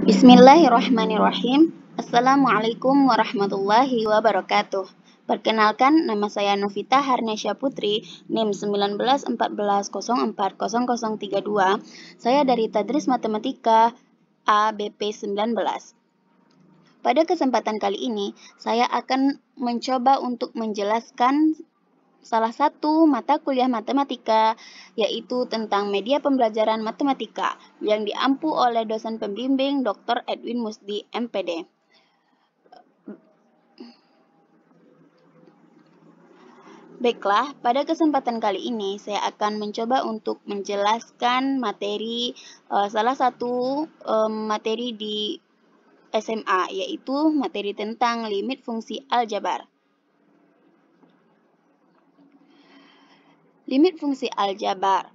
Bismillahirrahmanirrahim. Assalamualaikum warahmatullahi wabarakatuh. Perkenalkan, nama saya Novita Harnesya Putri, NIM 1914040032. Saya dari Tadris Matematika ABP 19. Pada kesempatan kali ini, saya akan mencoba untuk menjelaskan salah satu mata kuliah matematika, yaitu tentang media pembelajaran matematika yang diampu oleh dosen pembimbing Dr. Edwin Musdi, MPD. Baiklah, pada kesempatan kali ini saya akan mencoba untuk menjelaskan materi salah satu materi di SMA, yaitu materi tentang limit fungsi aljabar. Limit fungsi aljabar.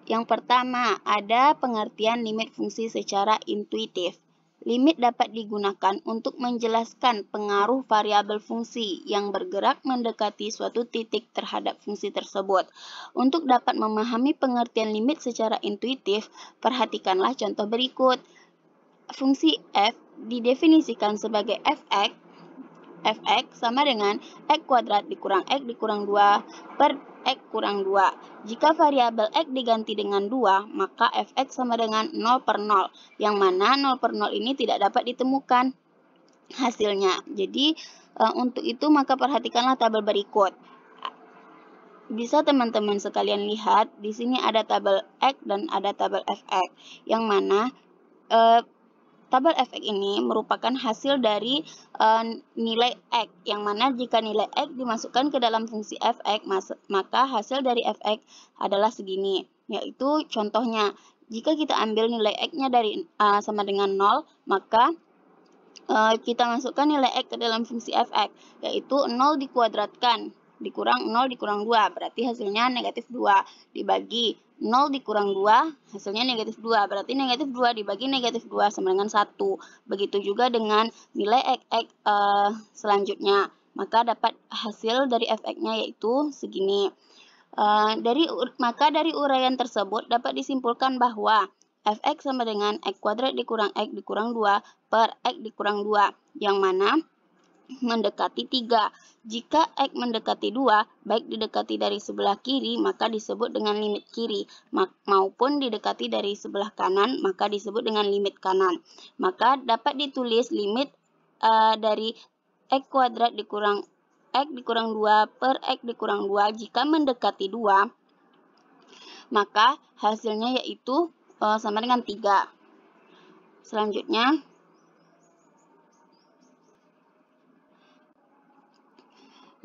Yang pertama, ada pengertian limit fungsi secara intuitif. Limit dapat digunakan untuk menjelaskan pengaruh variabel fungsi yang bergerak mendekati suatu titik terhadap fungsi tersebut. Untuk dapat memahami pengertian limit secara intuitif, perhatikanlah contoh berikut. Fungsi f didefinisikan sebagai fx sama dengan x kuadrat dikurang x dikurang 2 per x kurang 2. Jika variabel x diganti dengan 2, maka fx sama dengan 0 per 0, yang mana 0 per 0 ini tidak dapat ditemukan hasilnya. Jadi, untuk itu maka perhatikanlah tabel berikut. Bisa teman-teman sekalian lihat, di sini ada tabel x dan ada tabel fx, yang mana tabel fx ini merupakan hasil dari nilai x, yang mana jika nilai x dimasukkan ke dalam fungsi fx, maka hasil dari fx adalah segini. Yaitu contohnya, jika kita ambil nilai x-nya dari sama dengan 0, maka kita masukkan nilai x ke dalam fungsi fx, yaitu 0 dikuadratkan dikurang 0 dikurang 2, berarti hasilnya negatif 2, dibagi 0 dikurang 2, hasilnya negatif 2, berarti negatif 2 dibagi negatif 2 sama dengan 1. Begitu juga dengan nilai x selanjutnya, maka dapat hasil dari fx-nya yaitu segini. Maka dari uraian tersebut dapat disimpulkan bahwa fx sama dengan x kuadrat dikurang x dikurang 2 per x dikurang 2, yang mana mendekati 3. Jika x mendekati 2, baik didekati dari sebelah kiri, maka disebut dengan limit kiri, maupun didekati dari sebelah kanan, maka disebut dengan limit kanan. Maka dapat ditulis limit dari x kuadrat dikurang x dikurang 2 per x dikurang 2 jika mendekati 2, maka hasilnya yaitu sama dengan 3. Selanjutnya,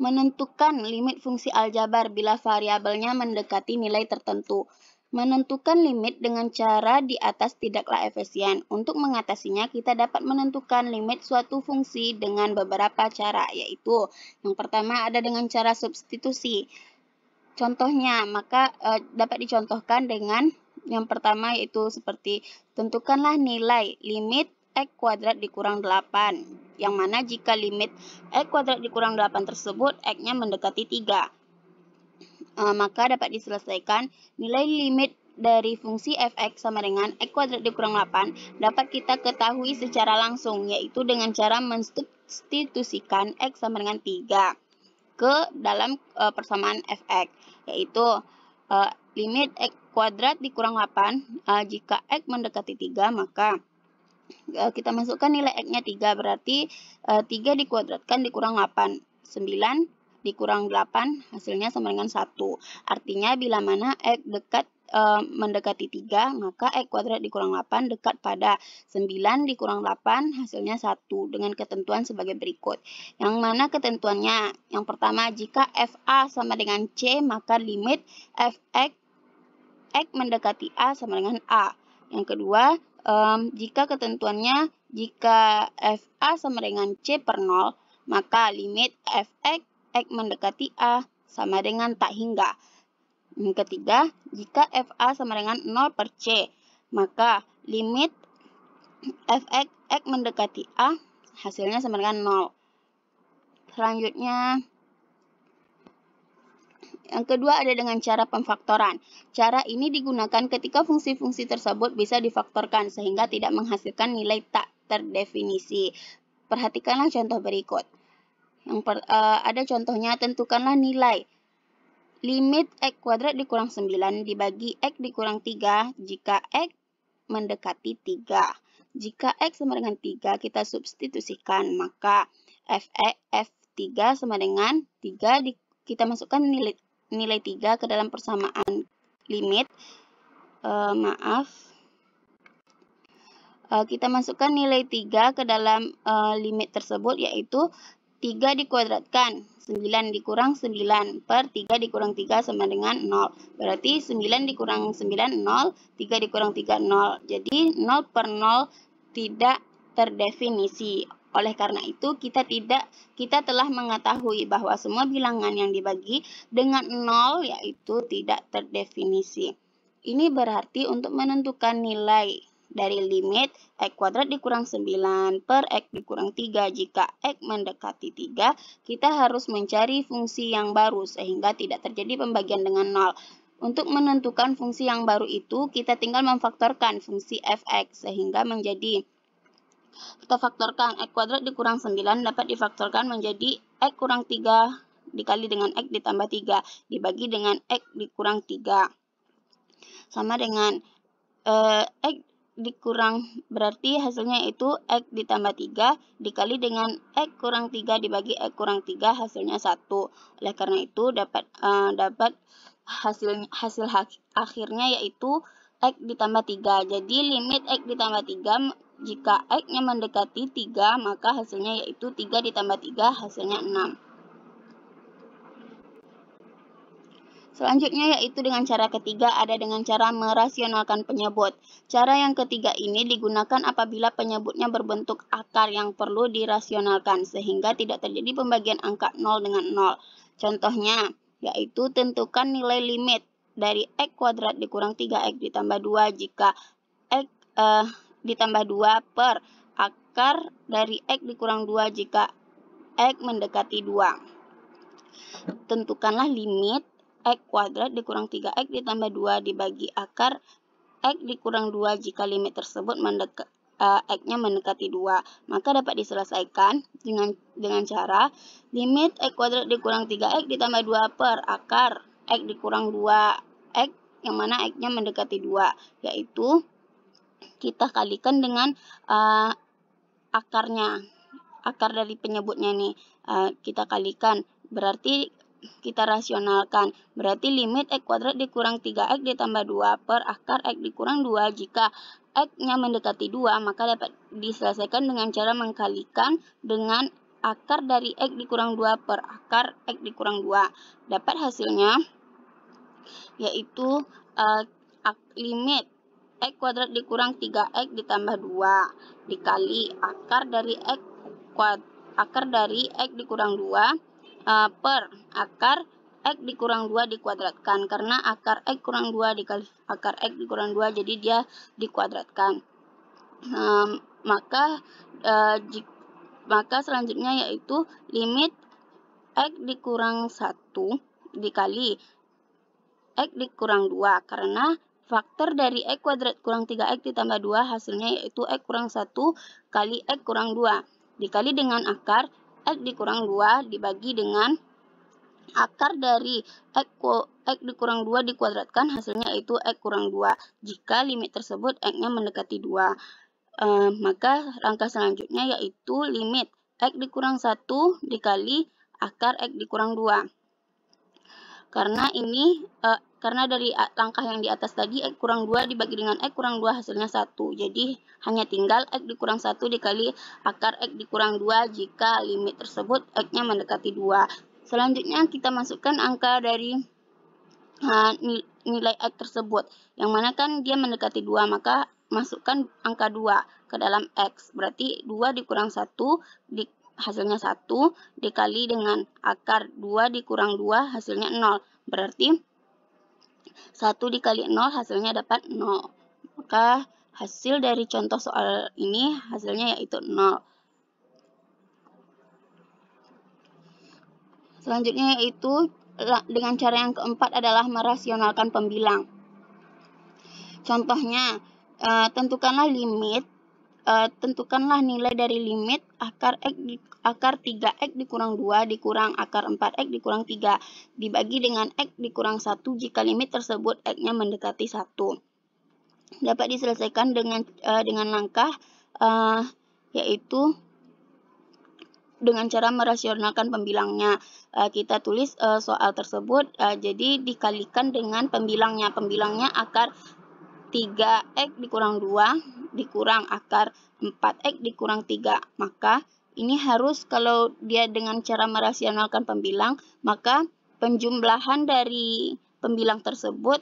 menentukan limit fungsi aljabar bila variabelnya mendekati nilai tertentu. Menentukan limit dengan cara di atas tidaklah efisien. Untuk mengatasinya, kita dapat menentukan limit suatu fungsi dengan beberapa cara, yaitu yang pertama ada dengan cara substitusi. Contohnya, maka dapat dicontohkan dengan yang pertama, yaitu seperti tentukanlah nilai limit x kuadrat dikurang 8, yang mana jika limit x kuadrat dikurang 8 tersebut x-nya mendekati 3, maka dapat diselesaikan nilai limit dari fungsi fx sama dengan x kuadrat dikurang 8 dapat kita ketahui secara langsung, yaitu dengan cara mensubstitusikan x sama dengan 3 ke dalam persamaan fx, yaitu limit x kuadrat dikurang 8, jika x mendekati 3, maka kita masukkan nilai x-nya 3, berarti 3 dikuadratkan dikurang 8, 9 dikurang 8, hasilnya sama dengan 1. Artinya bila mana x mendekati 3, maka x kuadrat dikurang 8 dekat pada 9 dikurang 8, hasilnya 1, dengan ketentuan sebagai berikut. Yang mana ketentuannya, yang pertama, jika fa sama dengan c, maka limit fx x mendekati a sama dengan a. Yang kedua, jika ketentuannya, jika fa sama dengan c per 0, maka limit fx x mendekati a sama dengan tak hingga. Yang ketiga, jika fa sama dengan 0 per c, maka limit fx x mendekati a hasilnya sama dengan 0. Selanjutnya, Yang kedua ada dengan cara pemfaktoran. Cara ini digunakan ketika fungsi-fungsi tersebut bisa difaktorkan sehingga tidak menghasilkan nilai tak terdefinisi. Perhatikanlah contoh berikut. Ada contohnya, tentukanlah nilai limit x kuadrat dikurang 9 dibagi x dikurang 3 jika x mendekati 3. Jika x sama dengan 3, kita substitusikan, maka F3 sama dengan 3, kita masukkan nilai 3 ke dalam persamaan limit. Kita masukkan nilai 3 ke dalam limit tersebut, yaitu 3 dikuadratkan, 9 dikurang 9 per 3 dikurang 3 sama dengan 0. Berarti 9 dikurang 9, 0. 3 dikurang 3, 0. Jadi 0 per 0 tidak terdefinisi. Oleh karena itu, kita telah mengetahui bahwa semua bilangan yang dibagi dengan 0 yaitu tidak terdefinisi. Ini berarti untuk menentukan nilai dari limit x kuadrat dikurang 9 per x dikurang 3 jika x mendekati 3, kita harus mencari fungsi yang baru sehingga tidak terjadi pembagian dengan 0. Untuk menentukan fungsi yang baru itu, kita tinggal memfaktorkan fungsi fx sehingga menjadi, kita faktorkan x kuadrat dikurang 9 dapat difaktorkan menjadi x kurang 3 dikali dengan x ditambah 3 dibagi dengan x dikurang 3. Sama dengan x dikurang, berarti hasilnya itu x ditambah 3 dikali dengan x kurang 3 dibagi x kurang 3, hasilnya 1. Oleh karena itu dapat hasil akhirnya yaitu x ditambah 3. Jadi limit x ditambah 3 jika x-nya mendekati 3, maka hasilnya yaitu 3 ditambah 3, hasilnya 6. Selanjutnya yaitu dengan cara ketiga ada dengan cara merasionalkan penyebut. Cara yang ketiga ini digunakan apabila penyebutnya berbentuk akar yang perlu dirasionalkan sehingga tidak terjadi pembagian angka 0 dengan 0. Contohnya yaitu tentukan nilai limit dari x kuadrat dikurang 3x ditambah 2 jika x ditambah 2 per akar dari x dikurang 2 jika x mendekati 2. Tentukanlah limit x kuadrat dikurang 3x ditambah 2 dibagi akar x dikurang 2 jika limit tersebut x-nya mendekati 2. Maka dapat diselesaikan dengan cara limit x kuadrat dikurang 3x ditambah 2 per akar x dikurang 2x yang mana x-nya mendekati 2. Yaitu kita kalikan dengan akarnya, akar dari penyebutnya nih. Kita kalikan, berarti kita rasionalkan. Berarti limit x kuadrat dikurang 3x ditambah 2 per akar x dikurang 2 jika x-nya mendekati 2, maka dapat diselesaikan dengan cara mengkalikan dengan akar dari x dikurang 2 per akar x dikurang 2. Dapat hasilnya yaitu limit x kuadrat dikurang 3x ditambah 2 dikali akar dari x dikurang 2 per akar x dikurang 2 dikuadratkan, karena akar x kurang 2 dikali akar x dikurang 2 jadi dia dikuadratkan. Maka selanjutnya yaitu limit x dikurang 1 dikali x dikurang 2, karena faktor dari x kuadrat kurang 3x ditambah 2 hasilnya yaitu x kurang 1 kali x kurang 2 dikali dengan akar x dikurang 2 dibagi dengan akar dari x dikurang 2 dikuadratkan, hasilnya yaitu x kurang 2 jika limit tersebut x-nya mendekati 2. Maka langkah selanjutnya yaitu limit x dikurang 1 dikali akar x dikurang 2. Karena dari langkah yang di atas tadi x kurang 2 dibagi dengan x kurang 2 hasilnya 1. Jadi hanya tinggal x dikurang 1 dikali akar x dikurang 2 jika limit tersebut x-nya mendekati 2. Selanjutnya kita masukkan angka dari nilai x tersebut. Yang mana kan dia mendekati 2, maka masukkan angka 2 ke dalam x. Berarti 2 dikurang 1 hasilnya 1 dikali dengan akar 2 dikurang 2 hasilnya 0. Berarti 1 dikali 0 hasilnya dapat 0. Maka hasil dari contoh soal ini hasilnya yaitu 0. Selanjutnya yaitu Dengan cara yang keempat adalah merasionalkan pembilang. Contohnya, tentukanlah nilai dari limit akar 3x dikurang 2 dikurang akar 4x dikurang 3 dibagi dengan x dikurang 1 jika limit tersebut x-nya mendekati 1. Dapat diselesaikan dengan langkah yaitu dengan cara merasionalkan pembilangnya. Kita tulis soal tersebut, jadi dikalikan dengan pembilangnya. Pembilangnya akar 3x dikurang 2 dikurang akar 4x dikurang 3. Maka ini harus, kalau dia dengan cara merasionalkan pembilang, maka penjumlahan dari pembilang tersebut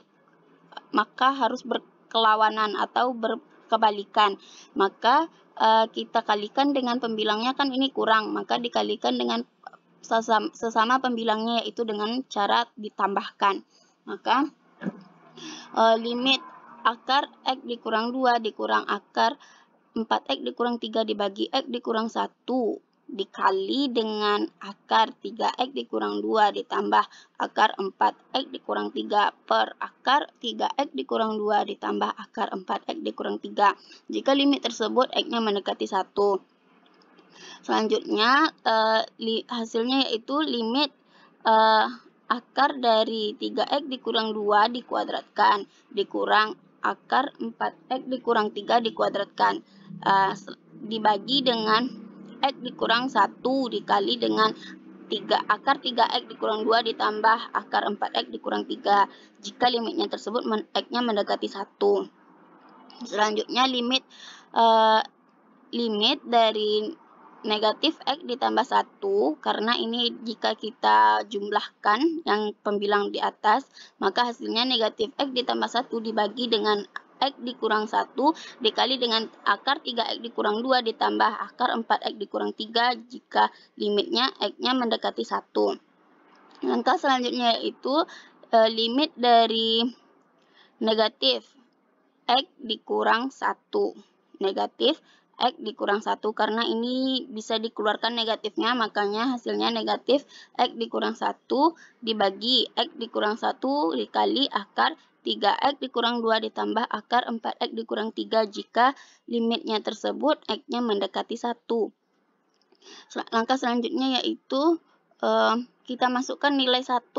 maka harus berkelawanan atau berkebalikan. Maka kita kalikan dengan pembilangnya, kan ini kurang, maka dikalikan dengan sesama pembilangnya, yaitu dengan cara ditambahkan. Maka limit akar x dikurang 2 dikurang akar 4x dikurang 3 dibagi x dikurang 1 dikali dengan akar 3x dikurang 2 ditambah akar 4x dikurang 3 per akar 3x dikurang 2 ditambah akar 4x dikurang 3 jika limit tersebut x-nya mendekati 1. Selanjutnya hasilnya yaitu limit akar dari 3x dikurang 2 dikuadratkan dikurangi akar 4x dikurang 3 dikuadratkan dibagi dengan x dikurang 1 dikali dengan akar 3x dikurang 2 ditambah akar 4x dikurang 3 jika limitnya tersebut x-nya mendekati 1. Selanjutnya limit dari negatif x ditambah 1, karena ini jika kita jumlahkan yang pembilang di atas, maka hasilnya negatif x ditambah 1 dibagi dengan x dikurang 1 dikali dengan akar 3x dikurang 2 ditambah akar 4x dikurang 3 jika limitnya x-nya mendekati 1. Langkah selanjutnya yaitu limit dari negatif x dikurang 1. Negatif x dikurang 1, karena ini bisa dikeluarkan negatifnya, makanya hasilnya negatif x dikurang 1 dibagi x dikurang 1 dikali akar 3x dikurang 2 ditambah akar 4x dikurang 3 jika limitnya tersebut x-nya mendekati 1. Langkah selanjutnya yaitu kita masukkan nilai 1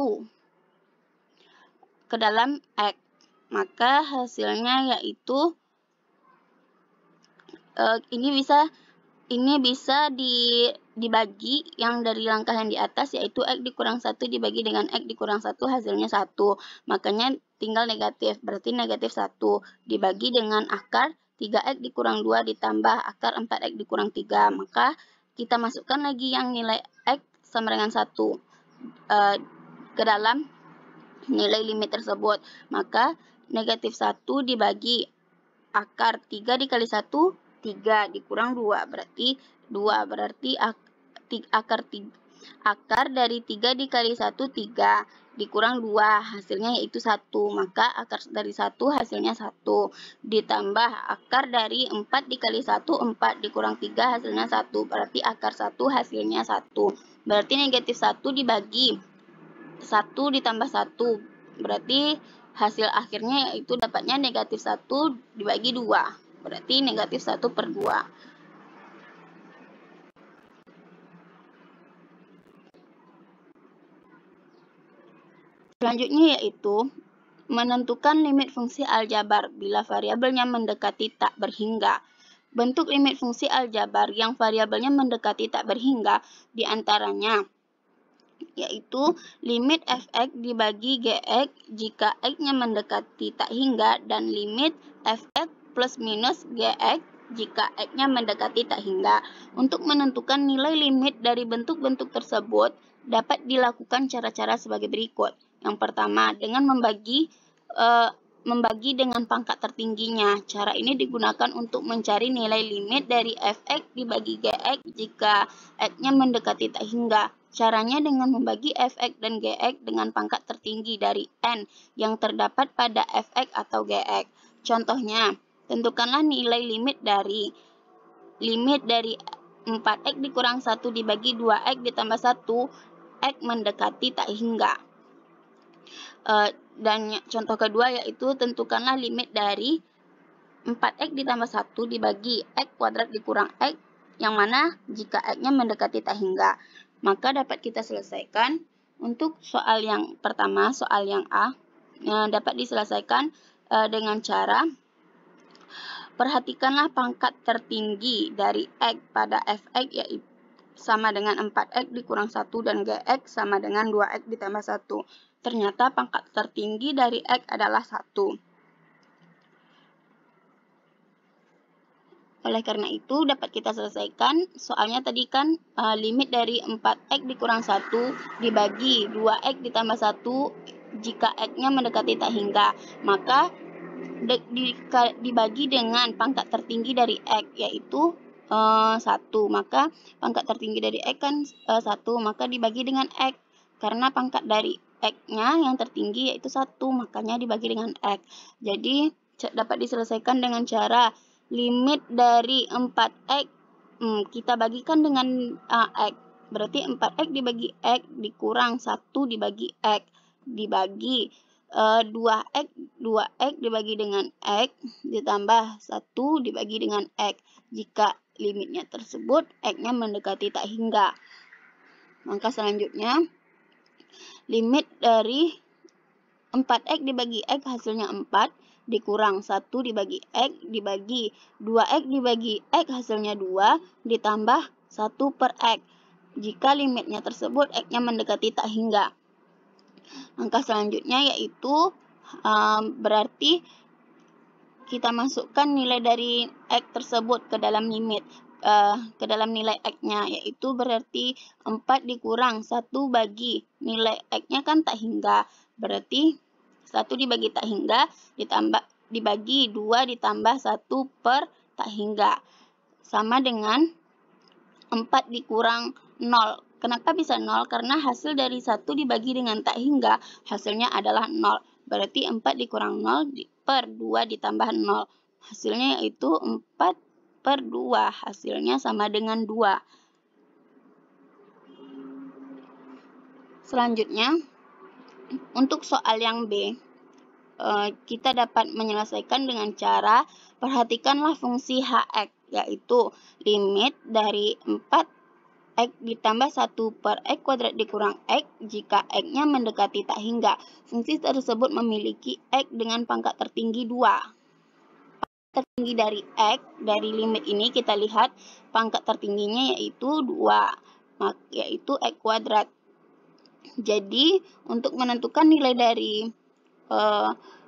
ke dalam x. Maka hasilnya yaitu ini bisa dibagi yang dari langkah yang di atas, yaitu x dikurang 1 dibagi dengan x dikurang 1 hasilnya 1. Makanya tinggal negatif, berarti negatif 1 dibagi dengan akar 3x dikurang 2 ditambah akar 4x dikurang 3. Maka kita masukkan lagi yang nilai x sama dengan 1 ke dalam nilai limit tersebut. Maka negatif 1 dibagi akar 3 dikali 1, 3 dikurang 2, berarti 2. Berarti akar dari 3 dikali 1, 3. Dikurang 2, hasilnya yaitu 1. Maka akar dari 1 hasilnya 1. Ditambah akar dari 4 dikali 1, 4. Dikurang 3 hasilnya 1. Berarti akar 1 hasilnya 1. Berarti negatif 1 dibagi 1 ditambah 1. Berarti hasil akhirnya yaitu dapatnya negatif 1 dibagi 2. Berarti negatif 1 per 2. Selanjutnya yaitu menentukan limit fungsi aljabar bila variabelnya mendekati tak berhingga. Bentuk limit fungsi aljabar yang variabelnya mendekati tak berhingga diantaranya yaitu limit fx dibagi gx jika x-nya mendekati tak hingga dan limit fx plus minus gx jika x-nya mendekati tak hingga. Untuk menentukan nilai limit dari bentuk-bentuk tersebut dapat dilakukan cara-cara sebagai berikut. Yang pertama, dengan membagi dengan pangkat tertingginya. Cara ini digunakan untuk mencari nilai limit dari fx dibagi gx jika x-nya mendekati tak hingga. Caranya dengan membagi fx dan gx dengan pangkat tertinggi dari n yang terdapat pada fx atau gx. Contohnya, tentukanlah nilai limit dari 4x dikurang 1 dibagi 2x ditambah 1, x mendekati tak hingga. Dan contoh kedua yaitu tentukanlah limit dari 4x ditambah 1 dibagi x kuadrat dikurang x, yang mana jika x-nya mendekati tak hingga. Maka dapat kita selesaikan untuk soal yang pertama, soal yang A, dapat diselesaikan dengan cara perhatikanlah pangkat tertinggi dari x pada fx yaitu sama dengan 4x dikurang 1 dan gx sama dengan 2x ditambah 1. Ternyata pangkat tertinggi dari x adalah 1. Oleh karena itu, dapat kita selesaikan. Soalnya tadi kan limit dari 4x dikurang 1 dibagi 2x ditambah 1 jika x-nya mendekati tak hingga. Maka dibagi dengan pangkat tertinggi dari x, yaitu 1. Maka pangkat tertinggi dari x kan 1, maka dibagi dengan x. Karena pangkat dari x-nya yang tertinggi yaitu 1, makanya dibagi dengan x. Jadi, dapat diselesaikan dengan cara limit dari 4x kita bagikan dengan x. Berarti 4x dibagi x dikurang 1 dibagi x dibagi 2x dibagi dengan x ditambah 1 dibagi dengan x jika limitnya tersebut x-nya mendekati tak hingga. Maka selanjutnya limit dari 4x dibagi x hasilnya 4 dikurang 1 dibagi x dibagi 2x dibagi x hasilnya 2 ditambah 1 per x jika limitnya tersebut x-nya mendekati tak hingga. Langkah selanjutnya yaitu berarti kita masukkan nilai dari x tersebut ke dalam limit, ke dalam nilai x-nya, yaitu berarti 4 dikurang 1 bagi nilai x-nya kan tak hingga. Berarti 1 dibagi tak hingga ditambah dibagi 2 ditambah 1 per tak hingga. Sama dengan 4 dikurang 0. Kenapa bisa 0? Karena hasil dari 1 dibagi dengan tak hingga, hasilnya adalah 0. Berarti 4 dikurang 0 per 2 ditambah 0. Hasilnya yaitu 4 per 2. Hasilnya sama dengan 2. Selanjutnya, untuk soal yang B, kita dapat menyelesaikan dengan cara perhatikanlah fungsi hx, yaitu limit dari 4x ditambah 1 per x kuadrat dikurang x jika x-nya mendekati tak hingga. Fungsi tersebut memiliki x dengan pangkat tertinggi 2. Pangkat tertinggi dari x, dari limit ini kita lihat pangkat tertingginya yaitu 2, yaitu x kuadrat. Jadi, untuk menentukan nilai dari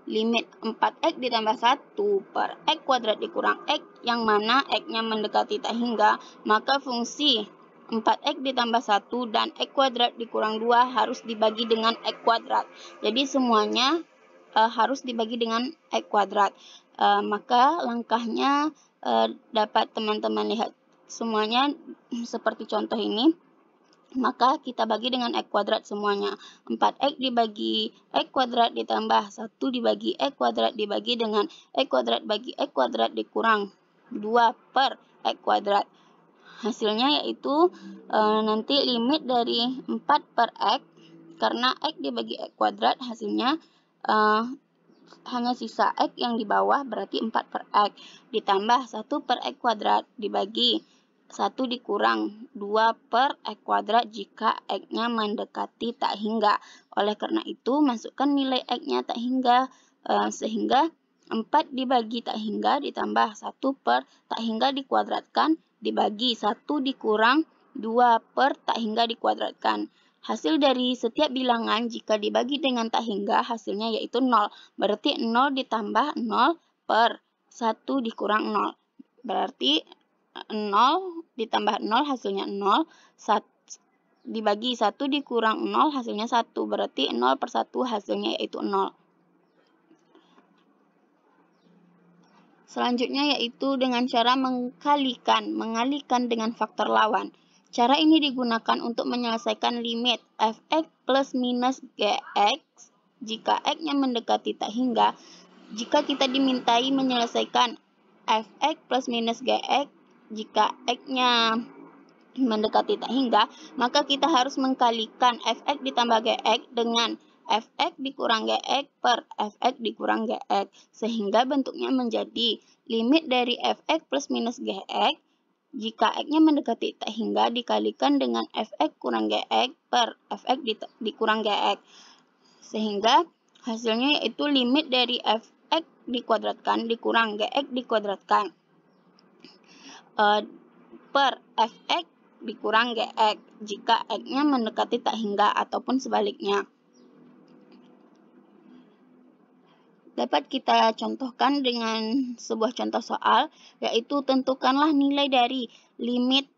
limit 4x ditambah 1 per x kuadrat dikurang x yang mana x-nya mendekati tak hingga, maka fungsi 4x ditambah 1 dan x kuadrat dikurang 2 harus dibagi dengan x kuadrat. Jadi semuanya harus dibagi dengan x kuadrat. Maka langkahnya dapat teman-teman lihat semuanya seperti contoh ini. Maka kita bagi dengan x kuadrat semuanya. 4x dibagi x kuadrat ditambah 1 dibagi x kuadrat dibagi dengan x kuadrat bagi x kuadrat dikurang 2 per x kuadrat. Hasilnya yaitu nanti limit dari 4 per x, karena x dibagi x kuadrat hasilnya hanya sisa x yang di bawah, berarti 4 per x ditambah 1 per x kuadrat dibagi 1 dikurang 2 per x kuadrat jika x-nya mendekati tak hingga. Oleh karena itu, masukkan nilai x-nya tak hingga, sehingga 4 dibagi tak hingga ditambah 1 per tak hingga dikuadratkan dibagi 1 dikurang 2 per tak hingga dikuadratkan. Hasil dari setiap bilangan jika dibagi dengan tak hingga hasilnya yaitu 0. Berarti 0 ditambah 0 per 1 dikurang 0. Berarti 0 ditambah 0 hasilnya 0. Dibagi 1 dikurang 0 hasilnya 1. Berarti 0 per 1 hasilnya yaitu 0. Selanjutnya yaitu dengan cara mengalihkan dengan faktor lawan. Cara ini digunakan untuk menyelesaikan limit fx plus minus gx jika x-nya mendekati tak hingga. Jika kita dimintai menyelesaikan fx plus minus gx jika x-nya mendekati tak hingga, maka kita harus mengkalikan fx ditambah gx dengan fx dikurang gx per fx dikurang gx. Sehingga bentuknya menjadi limit dari fx plus minus gx jika x-nya mendekati tak hingga dikalikan dengan fx kurang gx per fx dikurang gx. Sehingga hasilnya yaitu limit dari fx dikuadratkan dikurang gx dikuadratkan per fx dikurang gx jika x-nya mendekati tak hingga ataupun sebaliknya. Dapat kita contohkan dengan sebuah contoh soal, yaitu tentukanlah nilai dari limit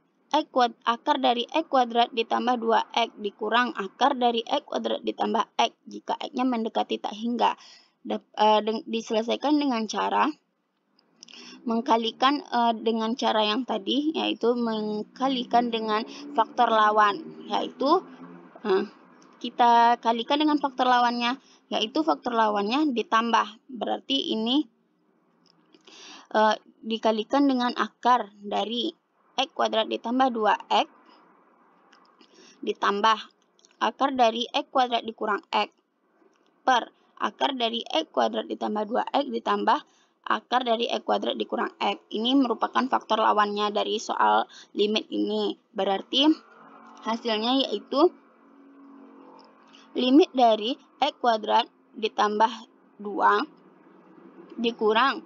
akar dari x kuadrat ditambah 2x dikurang akar dari x kuadrat ditambah x jika x-nya mendekati tak hingga. Diselesaikan dengan cara mengkalikan dengan cara yang tadi, yaitu mengkalikan dengan faktor lawan, yaitu kita kalikan dengan faktor lawannya, yaitu faktor lawannya ditambah. Berarti ini dikalikan dengan akar dari x kuadrat ditambah 2x ditambah akar dari x kuadrat dikurang x per akar dari x kuadrat ditambah 2x ditambah akar dari x kuadrat dikurang x. Ini merupakan faktor lawannya dari soal limit ini. Berarti hasilnya yaitu limit dari x kuadrat ditambah 2 dikurang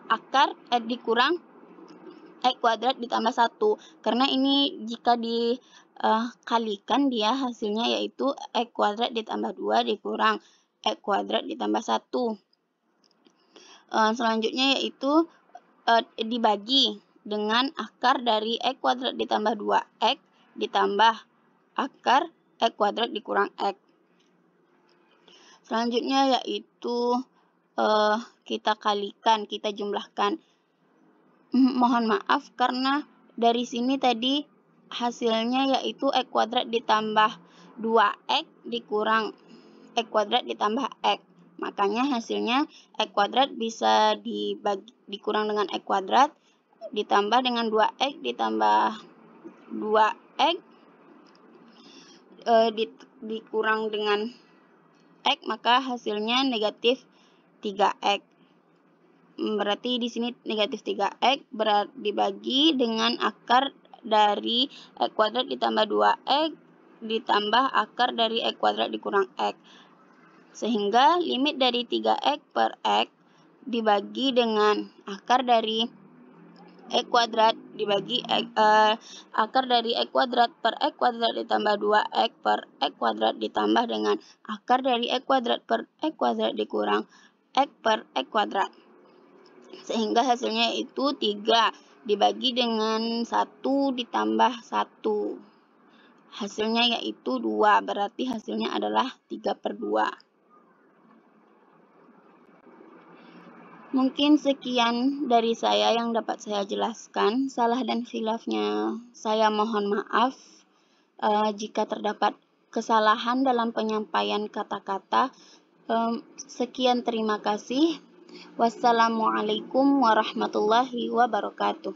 akar dikurang x kuadrat ditambah 1. Karena ini jika dikalikan dia hasilnya yaitu x kuadrat ditambah 2 dikurang x kuadrat ditambah 1. Selanjutnya yaitu dibagi dengan akar dari x kuadrat ditambah 2x ditambah akar x kuadrat dikurang x. Selanjutnya yaitu kita kalikan, kita jumlahkan. Mohon maaf karena dari sini tadi hasilnya yaitu x kuadrat ditambah 2x dikurang x kuadrat ditambah x. Makanya hasilnya x kuadrat bisa dikurang dengan x kuadrat ditambah dengan 2x ditambah 2x dikurang dengan x, maka hasilnya negatif 3x. Berarti di sini negatif 3x dibagi dengan akar dari x kuadrat ditambah 2x ditambah akar dari x kuadrat dikurang x. Sehingga limit dari 3x per x dibagi dengan akar dari x kuadrat dibagi akar dari x kuadrat per x kuadrat ditambah 2x per x kuadrat ditambah dengan akar dari x kuadrat per x kuadrat dikurang x per x kuadrat. Sehingga hasilnya itu 3 dibagi dengan 1 ditambah 1. Hasilnya yaitu 2, berarti hasilnya adalah 3/2. Mungkin sekian dari saya yang dapat saya jelaskan. Salah dan khilafnya saya mohon maaf. Jika terdapat kesalahan dalam penyampaian kata-kata, sekian terima kasih. Wassalamualaikum warahmatullahi wabarakatuh.